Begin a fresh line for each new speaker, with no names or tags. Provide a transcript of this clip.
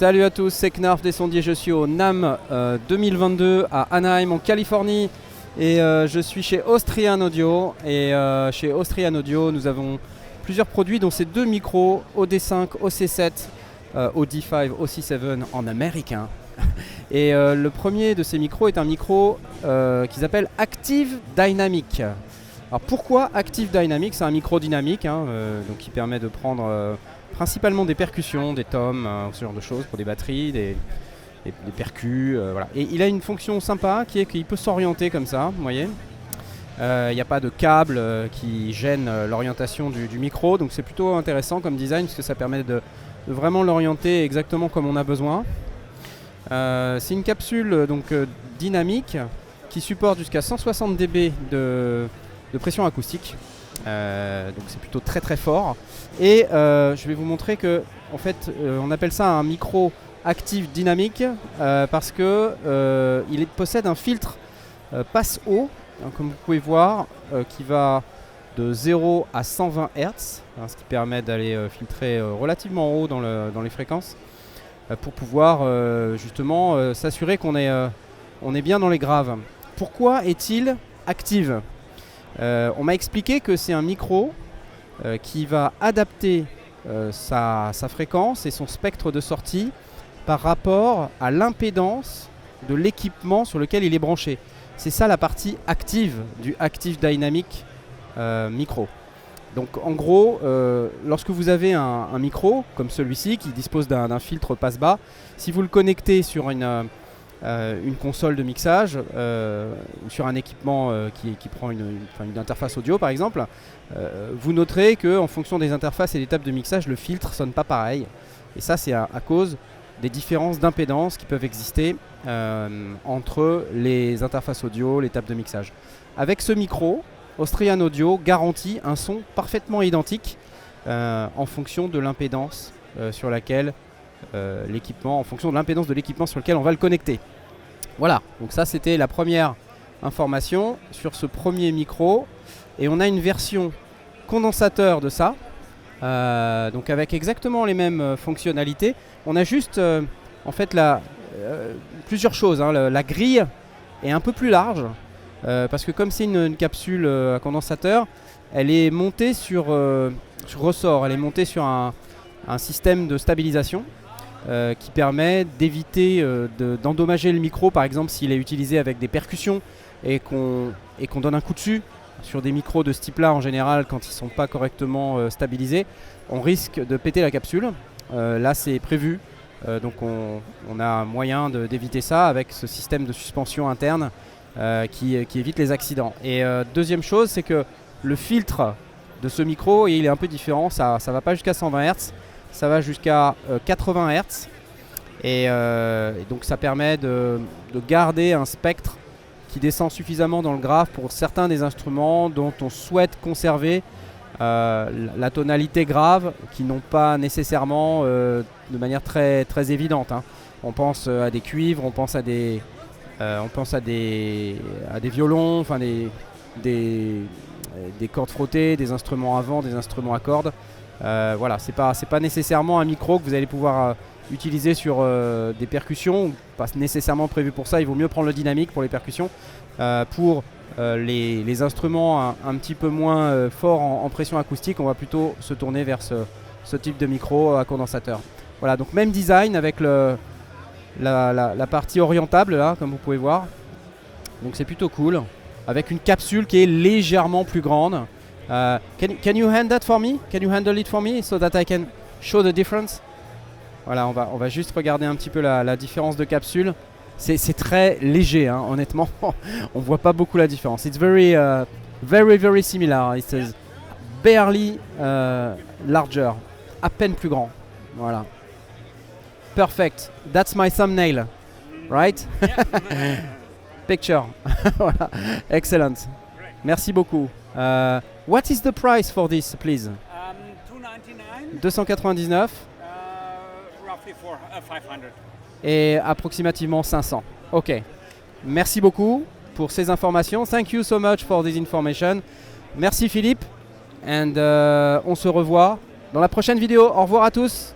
Salut à tous, c'est Knarf des sondiers, je suis au NAMM 2022 à Anaheim en Californie et je suis chez Austrian Audio et chez Austrian Audio nous avons plusieurs produits dont ces deux micros OD5, OC7, OD5, OC7 en américain et le premier de ces micros est un micro qu'ils appellent Active Dynamic. Alors pourquoi Active Dynamic? C'est un micro dynamique donc qui permet de prendre principalement des percussions, des toms, ce genre de choses pour des batteries, des percus, voilà. Et il a une fonction sympa qui est qu'il peut s'orienter comme ça, vous voyez. Il n'y a pas de câble qui gêne l'orientation du micro, donc c'est plutôt intéressant comme design parce que ça permet de vraiment l'orienter exactement comme on a besoin. C'est une capsule dynamique qui supporte jusqu'à 160 dB de pression acoustique. Donc c'est plutôt très très fort et je vais vous montrer que en fait on appelle ça un micro active dynamique parce que il possède un filtre passe-haut comme vous pouvez voir qui va de 0 à 120 Hz ce qui permet d'aller filtrer relativement haut dans les fréquences pour pouvoir justement s'assurer qu'on est bien dans les graves. Pourquoi est-il active? On m'a expliqué que c'est un micro qui va adapter sa fréquence et son spectre de sortie par rapport à l'impédance de l'équipement sur lequel il est branché. C'est ça la partie active du Active Dynamic micro. Donc en gros, lorsque vous avez un micro comme celui-ci qui dispose d'un filtre passe-bas, si vous le connectez sur une console de mixage, sur un équipement qui prend une interface audio par exemple, vous noterez qu'en fonction des interfaces et des tables de mixage, le filtre sonne pas pareil. Et ça c'est à cause des différences d'impédance qui peuvent exister entre les interfaces audio, les tables de mixage. Avec ce micro, Austrian Audio garantit un son parfaitement identique en fonction de l'impédance sur laquelle l'équipement, en fonction de l'impédance de l'équipement sur lequel on va le connecter. Voilà, donc ça c'était la première information sur ce premier micro. Et on a une version condensateur de ça, donc avec exactement les mêmes fonctionnalités. On a juste en fait plusieurs choses, la grille est un peu plus large parce que comme c'est une capsule à condensateur, elle est montée sur ressort, elle est montée sur un système de stabilisation qui permet d'éviter d'endommager le micro, par exemple s'il est utilisé avec des percussions et qu'on donne un coup dessus sur des micros de ce type là en général quand ils ne sont pas correctement stabilisés, on risque de péter la capsule. Là c'est prévu, donc on a moyen d'éviter ça avec ce système de suspension interne qui évite les accidents. Et deuxième chose, c'est que le filtre de ce micro il est un peu différent, ça ne va pas jusqu'à 120 Hz. Ça va jusqu'à 80 Hz et donc ça permet de garder un spectre qui descend suffisamment dans le grave pour certains des instruments dont on souhaite conserver la tonalité grave qui n'ont pas nécessairement de manière très, très évidente. On pense à des cuivres, on pense à des violons, enfin des cordes frottées, des instruments à vent, des instruments à cordes. Voilà, c'est pas nécessairement un micro que vous allez pouvoir utiliser sur des percussions, pas nécessairement prévu pour ça. Il vaut mieux prendre le dynamique pour les percussions. Pour les instruments un petit peu moins forts en pression acoustique, on va plutôt se tourner vers ce type de micro à condensateur. Voilà, donc même design avec la partie orientable là, comme vous pouvez voir. Donc c'est plutôt cool, avec une capsule qui est légèrement plus grande. Can you hand that for me? Can you handle it for me so that I can show the difference? Voilà, on va juste regarder un petit peu la différence de capsule. C'est très léger, honnêtement. On voit pas beaucoup la différence. It's very, very similar. It is barely larger, à peine plus grand. Voilà. Perfect. That's my thumbnail, right? Picture. Voilà. Excellent. Merci beaucoup. What is the price for this, please? $299.
Roughly 500.
Et approximativement 500. Ok. Merci beaucoup pour ces informations. Thank you so much for this information. Merci Philippe. And on se revoit dans la prochaine vidéo. Au revoir à tous.